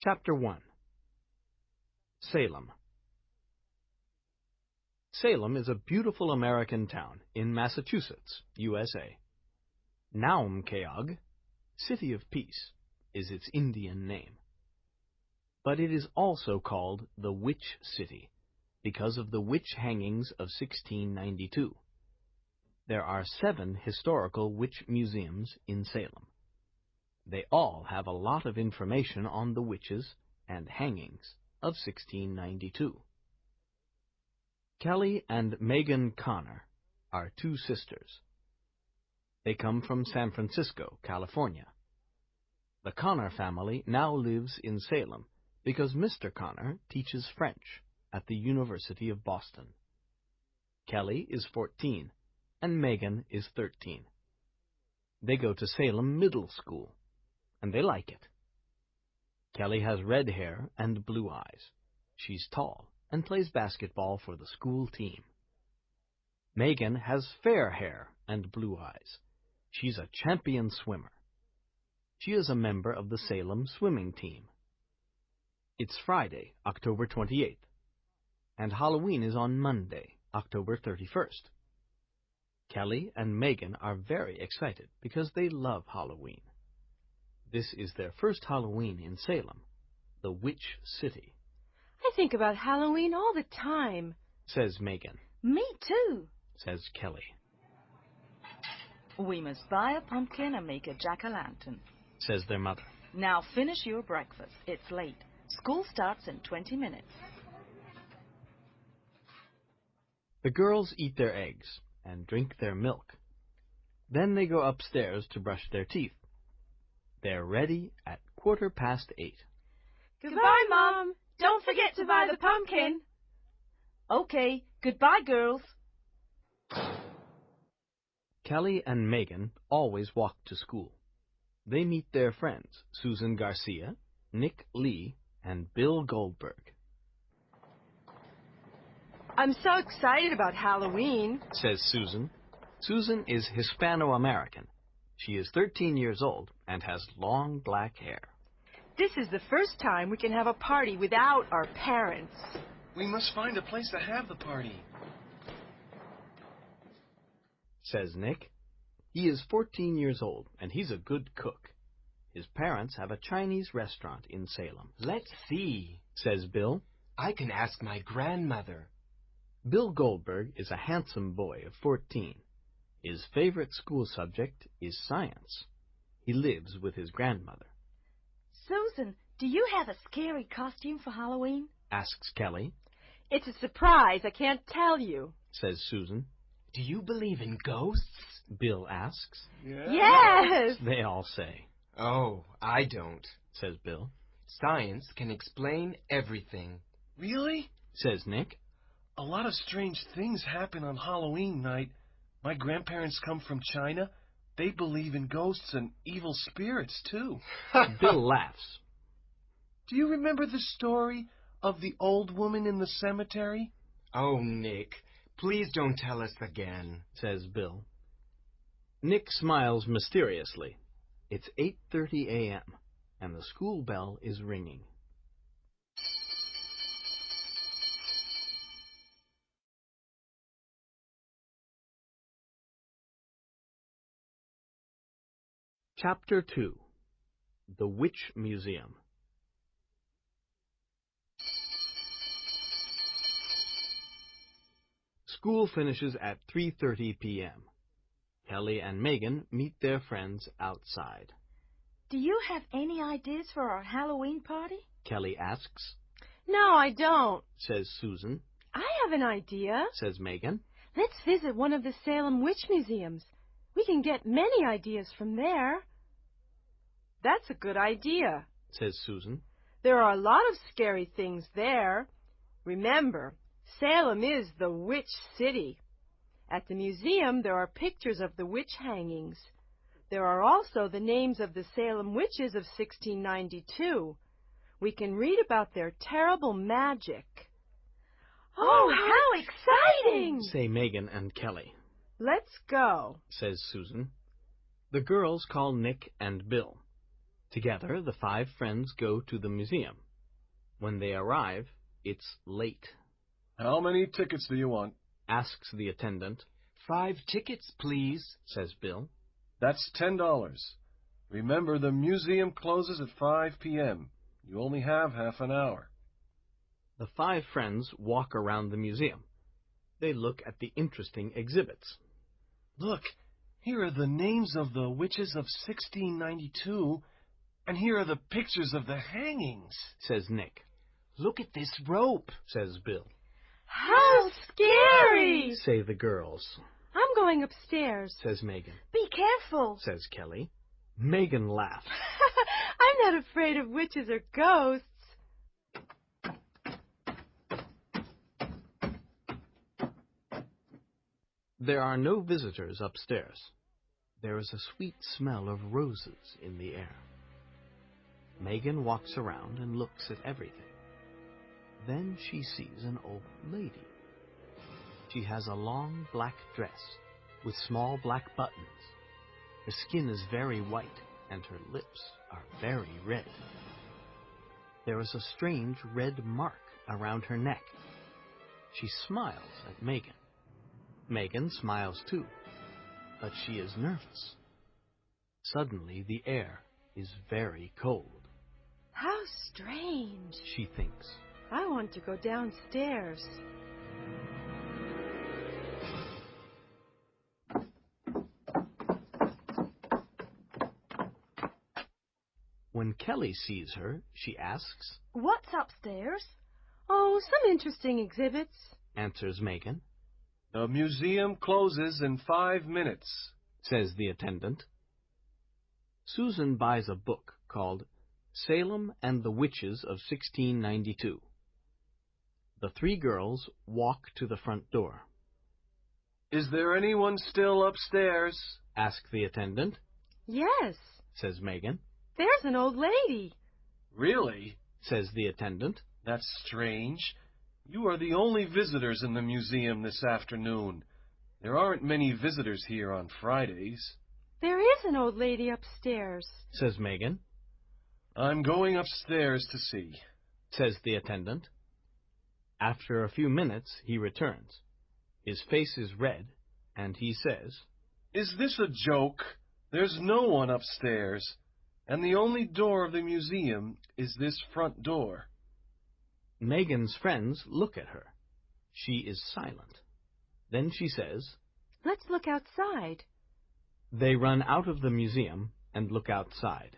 Chapter 1. Salem. Salem is a beautiful American town in Massachusetts, USA. Naumkeag, City of Peace, is its Indian name. But it is also called the Witch City because of the witch hangings of 1692. There are 7 historical witch museums in Salem. They all have a lot of information on the witches and hangings of 1692. Kelly and Megan Connor are 2 sisters. They come from San Francisco, California. The Connor family now lives in Salem because Mr. Connor teaches French at the University of Boston. Kelly is 14 and Megan is 13. They go to Salem Middle School, and they like it. Kelly has red hair and blue eyes. She's tall and plays basketball for the school team. Megan has fair hair and blue eyes. She's a champion swimmer. She is a member of the Salem swimming team. It's Friday, October 28th, and Halloween is on Monday, October 31st. Kelly and Megan are very excited because they love Halloween. This is their first Halloween in Salem, the Witch City. I think about Halloween all the time, says Megan. Me too, says Kelly. We must buy a pumpkin and make a jack-o'-lantern, says their mother. Now finish your breakfast. It's late. School starts in 20 minutes. The girls eat their eggs and drink their milk. Then they go upstairs to brush their teeth. They're ready at 8:15. Goodbye, Mom. Don't forget to buy the pumpkin. Okay, goodbye, girls. Kelly and Megan always walk to school. They meet their friends, Susan Garcia, Nick Lee, and Bill Goldberg. I'm so excited about Halloween, says Susan. Susan is Hispano-American. She is 13 years old and has long black hair. This is the first time we can have a party without our parents. We must find a place to have the party, says Nick. He is 14 years old and he's a good cook. His parents have a Chinese restaurant in Salem. Let's see, says Bill. I can ask my grandmother. Bill Goldberg is a handsome boy of 14. His favorite school subject is science. He lives with his grandmother. Susan, do you have a scary costume for Halloween? Asks Kelly. It's a surprise. I can't tell you, says Susan. Do you believe in ghosts? Bill asks. Yes! They all say. Oh, I don't, says Bill. Science can explain everything. Really? Says Nick. A lot of strange things happen on Halloween night. My grandparents come from China. They believe in ghosts and evil spirits, too. Bill laughs. Do you remember the story of the old woman in the cemetery? Oh, Nick, please don't tell us again, says Bill. Nick smiles mysteriously. It's 8:30 a.m., and the school bell is ringing. Chapter 2. The Witch Museum. School finishes at 3:30 p.m. Kelly and Megan meet their friends outside. Do you have any ideas for our Halloween party? Kelly asks. No, I don't, says Susan. I have an idea, says Megan. Let's visit one of the Salem Witch Museums. We can get many ideas from there. That's a good idea, says Susan. There are a lot of scary things there. Remember, Salem is the Witch City. At the museum, there are pictures of the witch hangings. There are also the names of the Salem witches of 1692. We can read about their terrible magic. Oh, how exciting! say Megan and Kelly. Let's go, says Susan. The girls call Nick and Bill. Together, the 5 friends go to the museum. When they arrive, it's late. How many tickets do you want? Asks the attendant. 5 tickets, please, Says Bill. That's $10. Remember, the museum closes at 5 p.m. You only have half an hour. The 5 friends walk around the museum. They look at the interesting exhibits. Look, here are the names of the witches of 1692, and here are the pictures of the hangings, Says Nick. Look at this rope, Says Bill. How scary! Say the girls. I'm going upstairs. Says Megan. Be careful. Says Kelly. Megan laughs. I'm not afraid of witches or ghosts. There are no visitors upstairs. There is a sweet smell of roses in the air. Megan walks around and looks at everything. Then she sees an old lady. She has a long black dress with small black buttons. Her skin is very white and her lips are very red. There is a strange red mark around her neck. She smiles at Megan. Megan smiles too, but she is nervous. Suddenly the air is very cold. How strange. She thinks. I want to go downstairs. When Kelly sees her, she asks, What's upstairs? Oh, some interesting exhibits. answers Megan. The museum closes in 5 minutes. Says the attendant. Susan buys a book called Salem and the Witches of 1692. The 3 girls walk to the front door. Is there anyone still upstairs? Ask the attendant. Yes, Says Megan. there's an old lady. Really? Says the attendant. That's strange. You are the only visitors in the museum this afternoon. There aren't many visitors here on Fridays. There is an old lady upstairs. Says Megan. I'm going upstairs to see. Says the attendant. After a few minutes, he returns. His face is red, and he says, Is this a joke? There's no one upstairs, and the only door of the museum is this front door. Megan's friends look at her. She is silent. Then she says, Let's look outside. They run out of the museum and look outside.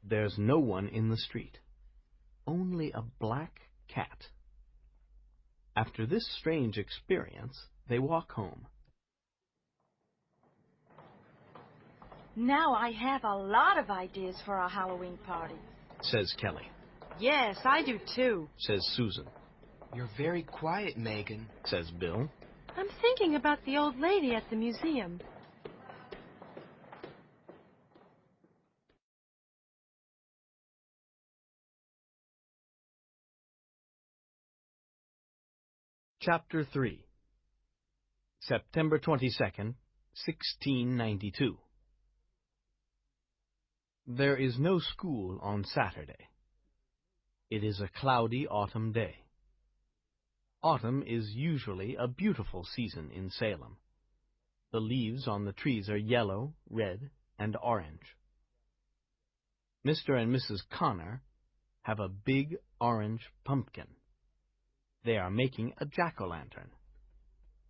There's no one in the street. Only a black cat. After this strange experience, they walk home. Now I have a lot of ideas for our Halloween party. Says Kelly. Yes, I do too. Says Susan. You're very quiet, Megan. Says Bill. I'm thinking about the old lady at the museum. Chapter 3. September 22nd, 1692. There is no school on Saturday. It is a cloudy autumn day. Autumn is usually a beautiful season in Salem. The leaves on the trees are yellow, red, and orange. Mr. and Mrs. Connor have a big orange pumpkin. They are making a jack-o'-lantern.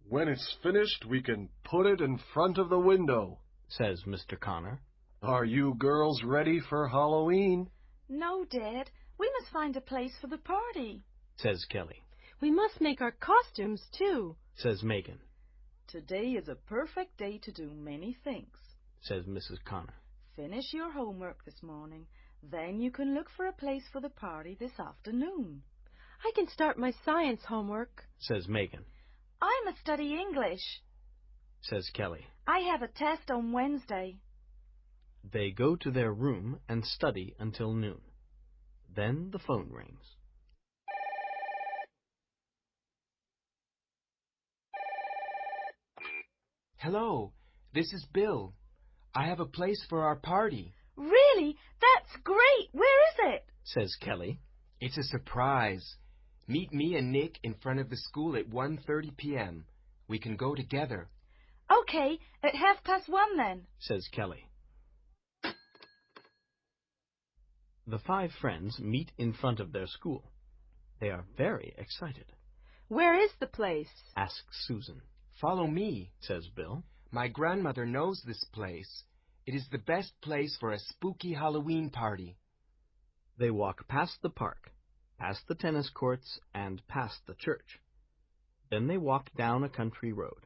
When it's finished, we can put it in front of the window, says Mr. Connor. Are you girls ready for Halloween? No, Dad. We must find a place for the party, says Kelly. We must make our costumes too, says Megan. Today is a perfect day to do many things, says Mrs. Connor. Finish your homework this morning. Then you can look for a place for the party this afternoon. I can start my science homework, says Megan. I must study English, says Kelly. I have a test on Wednesday. They go to their room and study until noon. Then the phone rings. Hello, this is Bill. I have a place for our party. Really? That's great! Where is it? says Kelly. It's a surprise. Meet me and Nick in front of the school at 1:30 p.m. We can go together, Okay, at 1:30 then. says Kelly. The 5 friends meet in front of their school. They are very excited. Where is the place? Asks Susan. Follow me. Says Bill. My grandmother knows this place. It is the best place for a spooky Halloween party. They walk past the park, past the tennis courts, and past the church. Then they walk down a country road.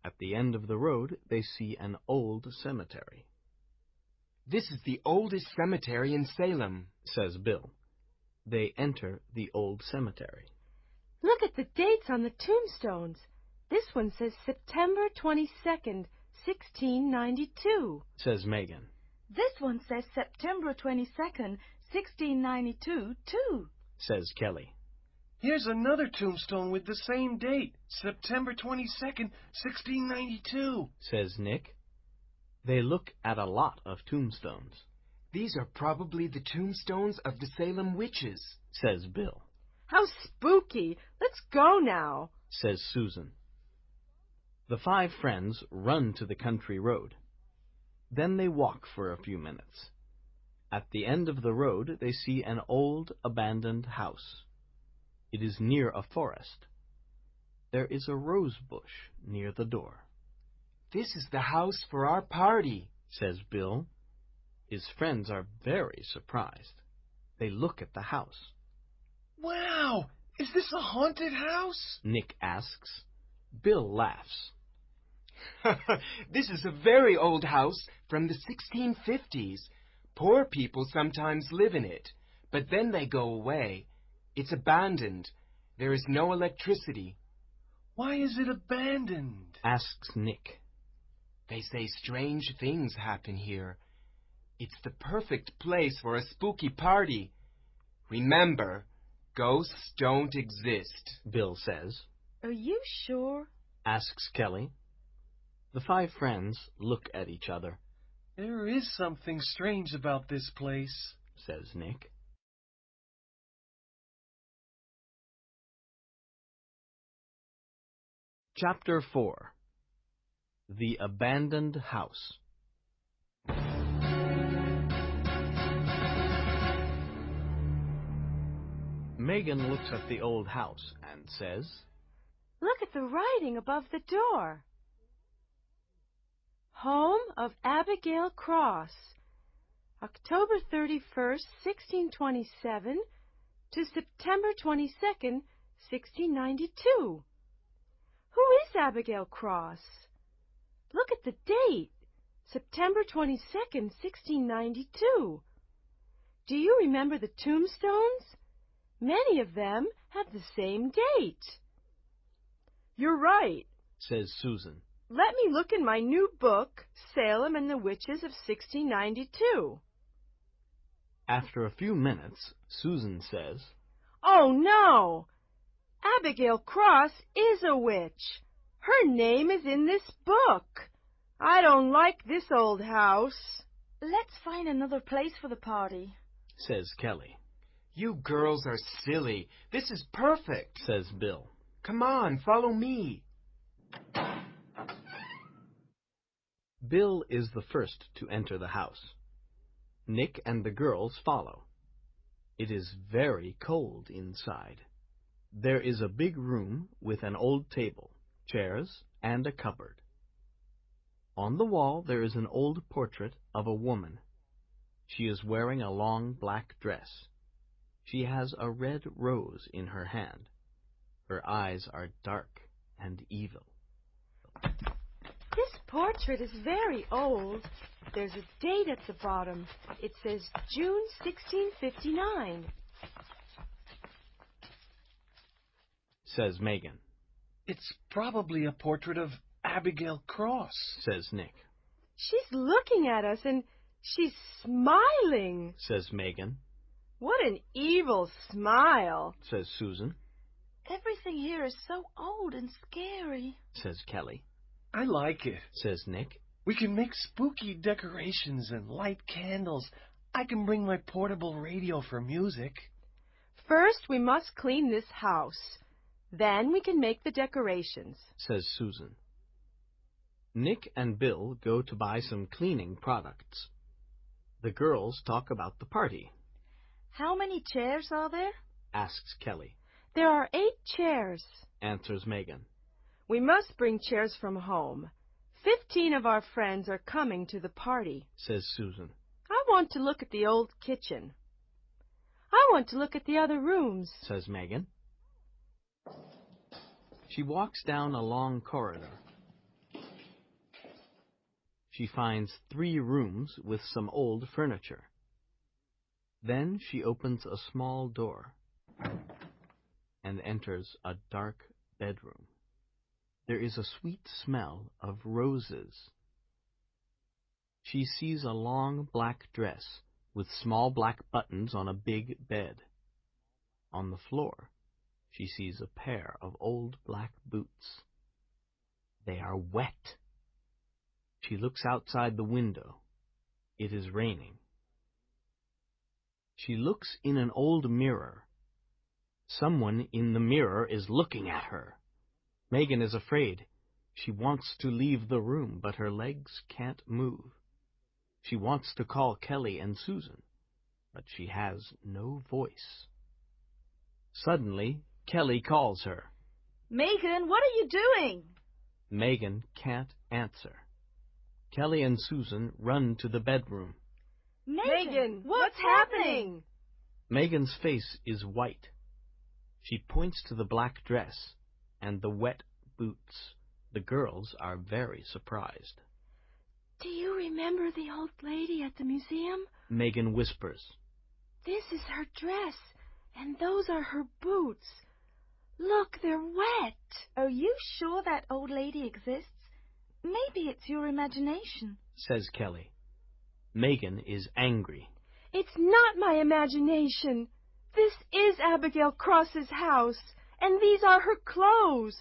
At the end of the road, they see an old cemetery. This is the oldest cemetery in Salem, says Bill. They enter the old cemetery. Look at the dates on the tombstones. This one says September 22nd, 1692, says Megan. This one says September 22nd, 1692, too, says Kelly. Here's another tombstone with the same date, September 22nd, 1692, says Nick. They look at a lot of tombstones. These are probably the tombstones of the Salem witches, says Bill. How spooky! Let's go now, says Susan. The 5 friends run to the country road. Then they walk for a few minutes. At the end of the road, they see an old, abandoned house. It is near a forest. There is a rose bush near the door. This is the house for our party, says Bill. His friends are very surprised. They look at the house. Wow! Is this a haunted house? Nick asks. Bill laughs. This is a very old house from the 1650s. Poor people sometimes live in it, but then they go away. It's abandoned. There is no electricity. Why is it abandoned? Asks Nick. They say strange things happen here. It's the perfect place for a spooky party. Remember, ghosts don't exist, Bill says. Are you sure? Asks Kelly. The 5 friends look at each other. There is something strange about this place, says Nick. Chapter 4. The Abandoned House. Megan looks at the old house and says, Look at the writing above the door. Home of Abigail Cross, October 31st, 1627 to September 22nd, 1692. Who is Abigail Cross? Look at the date, September 22nd, 1692. Do you remember the tombstones? Many of them have the same date. You're right, says Susan. Let me look in my new book, Salem and the Witches of 1692. After a few minutes, Susan says, Oh, no! Abigail Cross is a witch. Her name is in this book. I don't like this old house. Let's find another place for the party, says Kelly. You girls are silly. This is perfect, says Bill. Come on, follow me. Bill is the first to enter the house. Nick and the girls follow. It is very cold inside. There is a big room with an old table, chairs, and a cupboard. On the wall there is an old portrait of a woman. She is wearing a long black dress. She has a red rose in her hand. Her eyes are dark and evil. This portrait is very old. There's a date at the bottom. It says June 1659. Says Megan. It's probably a portrait of Abigail Cross, Says Nick. She's looking at us and she's smiling. Says Megan. What an evil smile. Says Susan. Everything here is so old and scary, Says Kelly. I like it. Says Nick. We can make spooky decorations and light candles. I can bring my portable radio for music. First, we must clean this house. Then we can make the decorations, says Susan. Nick and Bill go to buy some cleaning products. The girls talk about the party, How many chairs are there? asks Kelly. There are 8 chairs. Answers Megan. We must bring chairs from home. 15 of our friends are coming to the party. Says Susan. I want to look at the old kitchen. I want to look at the other rooms. Says Megan. She walks down a long corridor. She finds 3 rooms with some old furniture. Then she opens a small door and enters a dark bedroom. There is a sweet smell of roses. She sees a long black dress with small black buttons on a big bed. On the floor, she sees a pair of old black boots. They are wet. She looks outside the window. It is raining. She looks in an old mirror. Someone in the mirror is looking at her. Megan is afraid. She wants to leave the room, but her legs can't move. She wants to call Kelly and Susan, but she has no voice. Suddenly, Kelly calls her. Megan, what are you doing? Megan can't answer. Kelly and Susan run to the bedroom. Megan, what's happening? Megan's face is white. She points to the black dress and the wet boots. The girls are very surprised. Do you remember the old lady at the museum? Megan whispers. This is her dress, and those are her boots. Look, they're wet. Are you sure that old lady exists? Maybe it's your imagination, says Kelly. Megan is angry. It's not my imagination. This is Abigail Cross's house, and these are her clothes.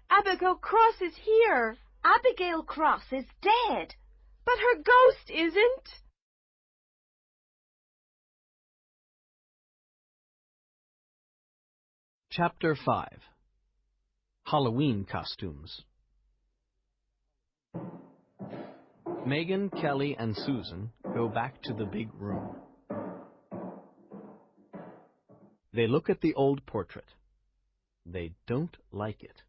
Abigail Cross is here. Abigail Cross is dead. But her ghost isn't. Chapter 5. Halloween Costumes. Megan, Kelly, and Susan go back to the big room. They look at the old portrait. They don't like it.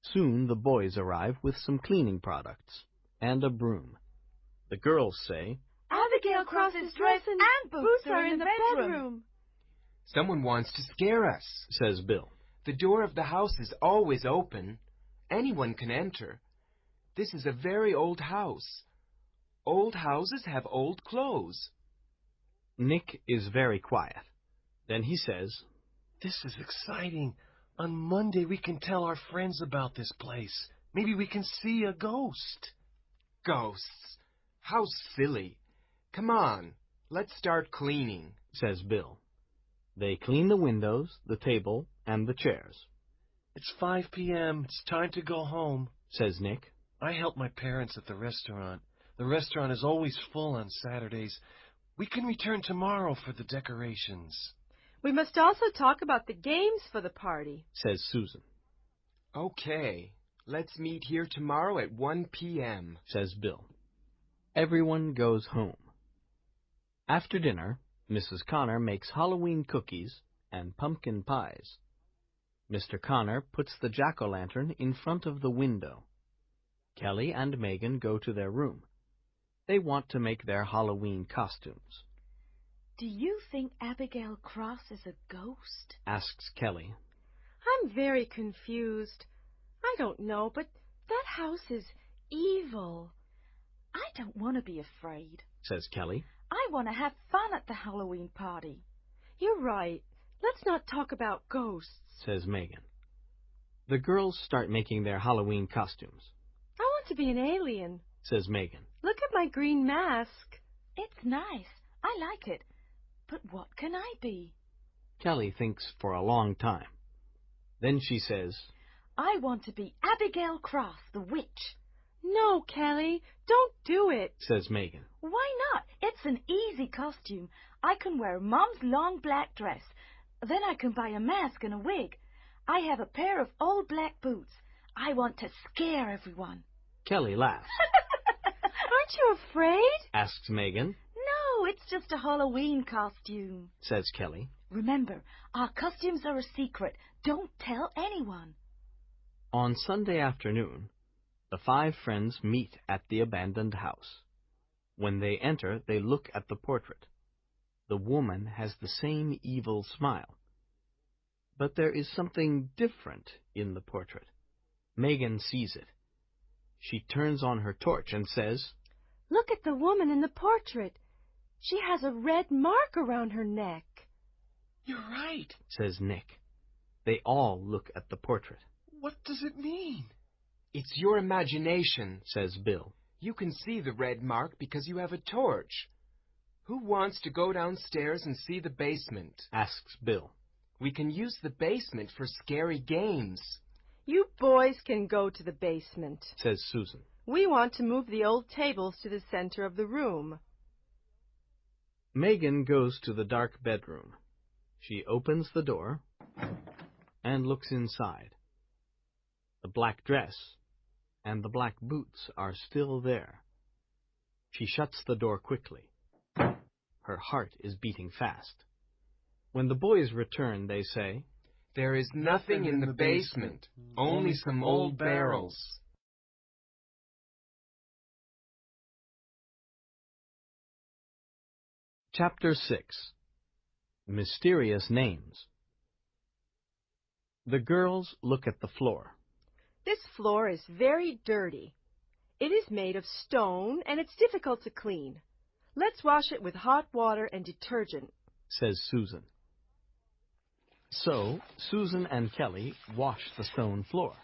Soon the boys arrive with some cleaning products and a broom. The girls say, Abigail Cross's dress and boots are in the bedroom. Someone wants to scare us, says Bill. The door of the house is always open. Anyone can enter. This is a very old house. Old houses have old clothes. Nick is very quiet. Then he says, This is exciting. On Monday we can tell our friends about this place. Maybe we can see a ghost. Ghosts? How silly. Come on, let's start cleaning, says Bill. They clean the windows, the table, and the chairs. It's 5 p.m. It's time to go home, says Nick. I help my parents at the restaurant. The restaurant is always full on Saturdays. We can return tomorrow for the decorations. We must also talk about the games for the party, says Susan. Okay, let's meet here tomorrow at 1 p.m., says Bill. Everyone goes home. After dinner, Mrs. Connor makes Halloween cookies and pumpkin pies. Mr. Connor puts the jack-o'-lantern in front of the window. Kelly and Megan go to their room. They want to make their Halloween costumes. Do you think Abigail Cross is a ghost? Asks Kelly. I'm very confused. I don't know, but that house is evil. I don't want to be afraid, says Kelly. I want to have fun at the Halloween party. You're right. Let's not talk about ghosts, says Megan. The girls start making their Halloween costumes. I want to be an alien, says Megan. Look at my green mask. It's nice. I like it. But what can I be? Kelly thinks for a long time. Then she says, I want to be Abigail Cross, the witch. No, Kelly, don't do it, says Megan. Why not? It's an easy costume. I can wear Mom's long black dress. Then I can buy a mask and a wig. I have a pair of old black boots. I want to scare everyone. Kelly laughs. Aren't you afraid? Asks Megan. No, it's just a Halloween costume, says Kelly. Remember, our costumes are a secret. Don't tell anyone. On Sunday afternoon, the 5 friends meet at the abandoned house. When they enter, they look at the portrait. The woman has the same evil smile. But there is something different in the portrait. Megan sees it. She turns on her torch and says, Look at the woman in the portrait. She has a red mark around her neck. You're right. says Nick. They all look at the portrait. What does it mean? It's your imagination, says Bill. You can see the red mark because you have a torch. Who wants to go downstairs and see the basement? Asks Bill. We can use the basement for scary games. You boys can go to the basement, says Susan. We want to move the old tables to the center of the room. Megan goes to the dark bedroom. She opens the door and looks inside. The black dress and the black boots are still there. She shuts the door quickly. Her heart is beating fast. When the boys return, they say, There is nothing in the basement, only some old barrels. Chapter 6. Mysterious Names. The girls look at the floor. This floor is very dirty. It is made of stone and it's difficult to clean. Let's wash it with hot water and detergent, says Susan. So, Susan and Kelly wash the stone floor.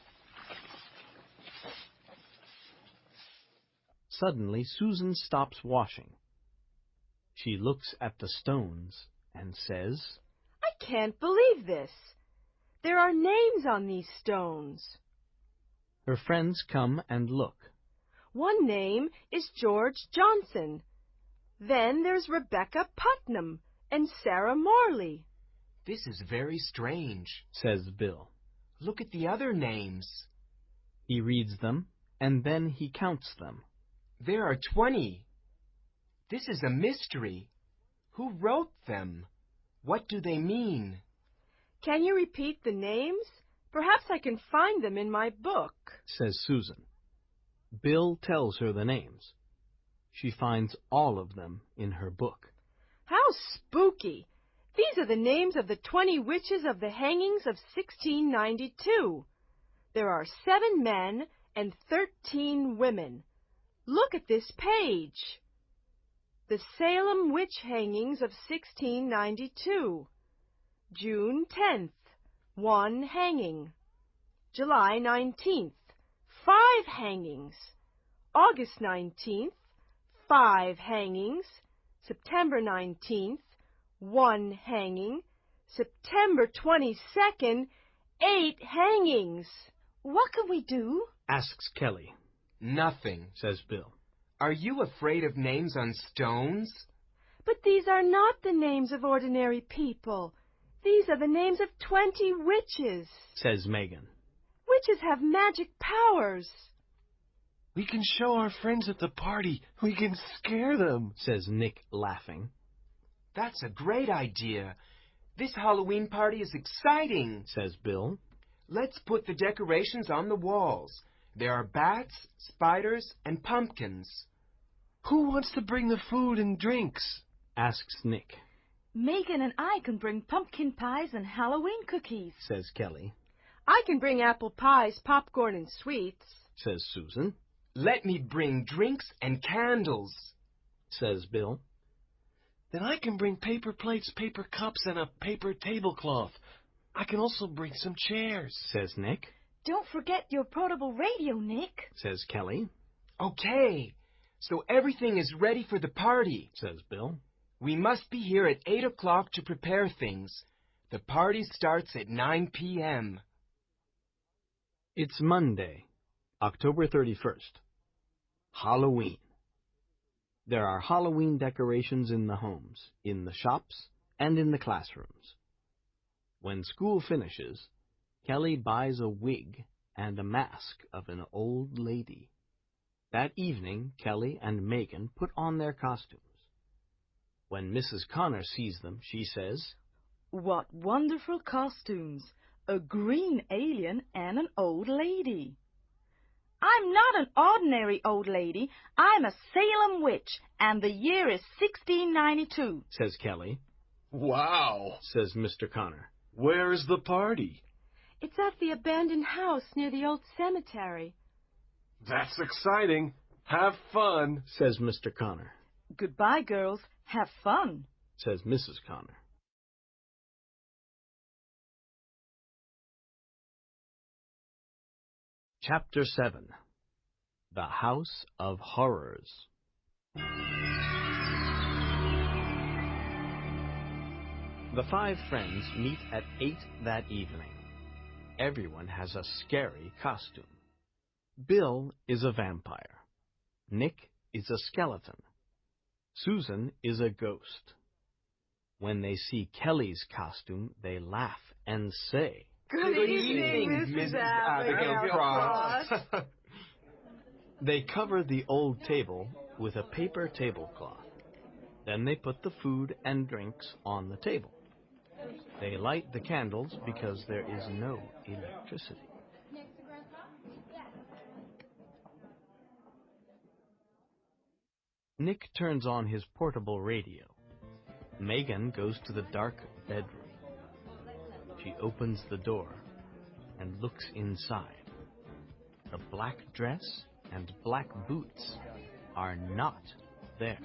Suddenly, Susan stops washing. She looks at the stones and says, I can't believe this. There are names on these stones. Her friends come and look. One name is George Johnson. Then there's Rebecca Putnam and Sarah Morley. This is very strange, says Bill. Look at the other names. He reads them, and then he counts them. There are 20. This is a mystery. Who wrote them? What do they mean? Can you repeat the names? Perhaps I can find them in my book, says Susan. Bill tells her the names. She finds all of them in her book. How spooky! These are the names of the 20 witches of the hangings of 1692. There are 7 men and 13 women. Look at this page. The Salem witch hangings of 1692. June 10th, 1 hanging. July 19th, 5 hangings. August 19th, 5 hangings. September 19th, 1 hanging. September 22nd, 8 hangings. What can we do? Asks Kelly. Nothing, says Bill. Are you afraid of names on stones? But these are not the names of ordinary people. These are the names of 20 witches, says Megan. Witches have magic powers. We can show our friends at the party. We can scare them, says Nick, laughing. That's a great idea. This Halloween party is exciting, says Bill. Let's put the decorations on the walls. There are bats, spiders, and pumpkins. Who wants to bring the food and drinks? Asks Nick. Megan and I can bring pumpkin pies and Halloween cookies, says Kelly. I can bring apple pies, popcorn, and sweets, says Susan. Let me bring drinks and candles, says Bill. Then I can bring paper plates, paper cups, and a paper tablecloth. I can also bring some chairs, says Nick. Don't forget your portable radio, Nick, says Kelly. Okay, so everything is ready for the party, says Bill. We must be here at 8 o'clock to prepare things. The party starts at 9 p.m. It's Monday, October 31st. Halloween. There are Halloween decorations in the homes, in the shops, and in the classrooms. When school finishes, Kelly buys a wig and a mask of an old lady. That evening, Kelly and Megan put on their costumes. When Mrs. Connor sees them, she says, What wonderful costumes! A green alien and an old lady. I'm not an ordinary old lady. I'm a Salem witch, and the year is 1692, says Kelly. Wow, Says Mr. Connor. Where's the party? It's at the abandoned house near the old cemetery. That's exciting. Have fun, says Mr. Connor. Goodbye, girls. Have fun, says Mrs. Connor. Chapter 7. The House of Horrors. The 5 friends meet at 8 that evening. Everyone has a scary costume. Bill is a vampire. Nick is a skeleton. Susan is a ghost. When they see Kelly's costume, they laugh and say, Good evening, Mrs. Abigail Cross. They cover the old table with a paper tablecloth. Then they put the food and drinks on the table. They light the candles because there is no electricity. Nick turns on his portable radio. Megan goes to the dark bedroom. She opens the door and looks inside. The black dress and black boots are not there.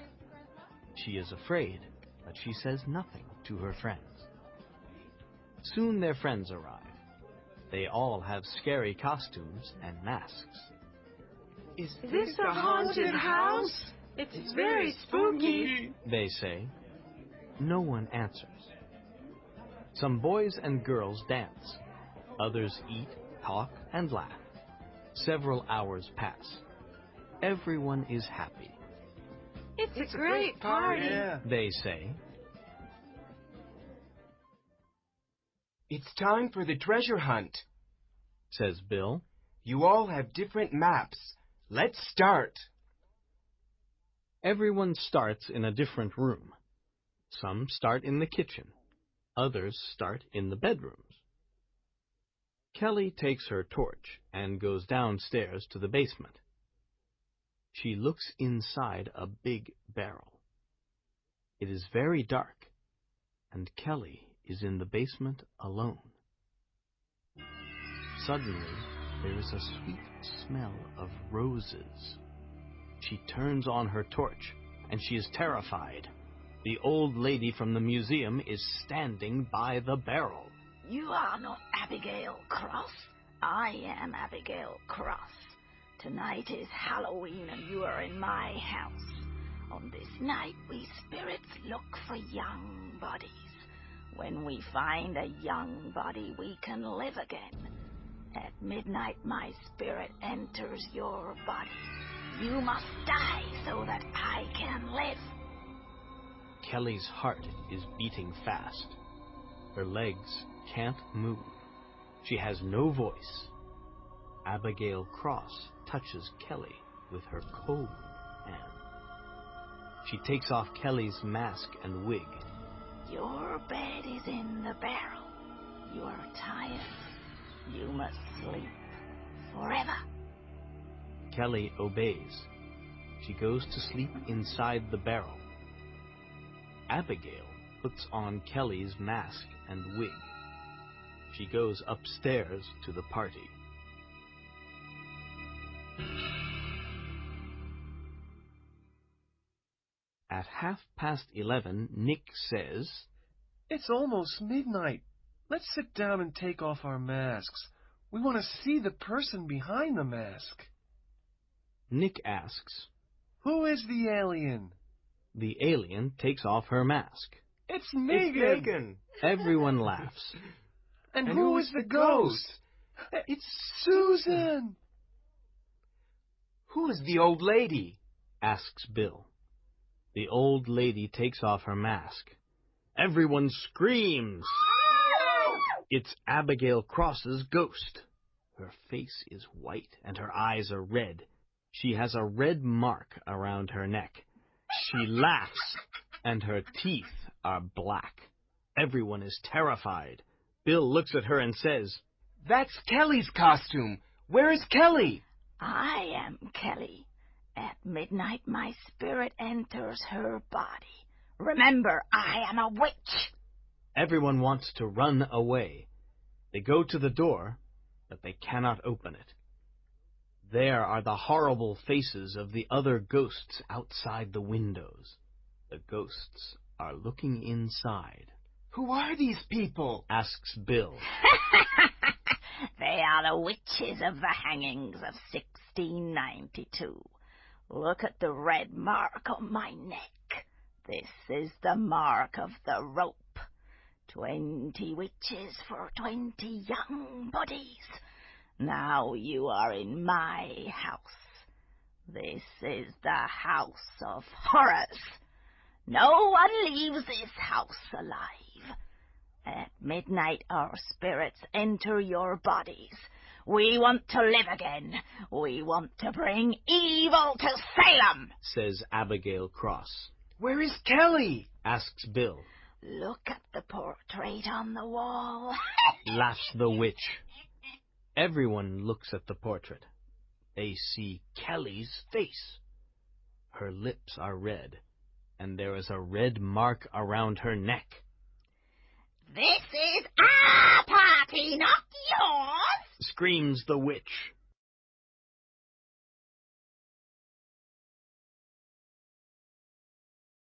She is afraid, but she says nothing to her friends. Soon their friends arrive. They all have scary costumes and masks. Is this a haunted house? It's very spooky, they say. No one answers. Some boys and girls dance. Others eat, talk, and laugh. Several hours pass. Everyone is happy. It's a great party, they say. It's time for the treasure hunt, says Bill. You all have different maps. Let's start. Everyone starts in a different room. Some start in the kitchen. Others start in the bedrooms. Kelly takes her torch and goes downstairs to the basement. She looks inside a big barrel. It is very dark, and Kelly is in the basement alone. Suddenly, there is a sweet smell of roses. She turns on her torch, and she is terrified. The old lady from the museum is standing by the barrel. You are not Abigail Cross. I am Abigail Cross. Tonight is Halloween and you are in my house. On this night, we spirits look for young bodies. When we find a young body, we can live again. At midnight, my spirit enters your body. You must die so that I can live. Kelly's heart is beating fast. Her legs can't move. She has no voice. Abigail Cross touches Kelly with her cold hand. She takes off Kelly's mask and wig. Your bed is in the barrel. You are tired. You must sleep forever. Kelly obeys. She goes to sleep inside the barrel. Abigail puts on Kelly's mask and wig. She goes upstairs to the party. At 11:30, Nick says, It's almost midnight. Let's sit down and take off our masks. We want to see the person behind the mask. Nick asks, Who is the alien? The alien takes off her mask. It's Megan. Everyone laughs. And who is the ghost? It's Susan. Who is the old lady? asks Bill. The old lady takes off her mask. Everyone screams. It's Abigail Cross's ghost. Her face is white and her eyes are red. She has a red mark around her neck. She laughs, and her teeth are black. Everyone is terrified. Bill looks at her and says, That's Kelly's costume. Where is Kelly? I am Kelly. At midnight my spirit enters her body. Remember, I am a witch. Everyone wants to run away. They go to the door, but they cannot open it. There are the horrible faces of the other ghosts outside the windows. The ghosts are looking inside. Who are these people? Asks Bill. They are the witches of the hangings of 1692. Look at the red mark on my neck. This is the mark of the rope. 20 witches for 20 young bodies. Now you are in my house. This is the house of horrors. No one leaves this house alive. At midnight our spirits enter your bodies. We want to live again. We want to bring evil to Salem, says Abigail Cross. Where is Kelly? Asks Bill. Look at the portrait on the wall. Laughs the witch. Everyone looks at the portrait. They see Kelly's face. Her lips are red, and there is a red mark around her neck. This is our party, not yours, Screams the witch.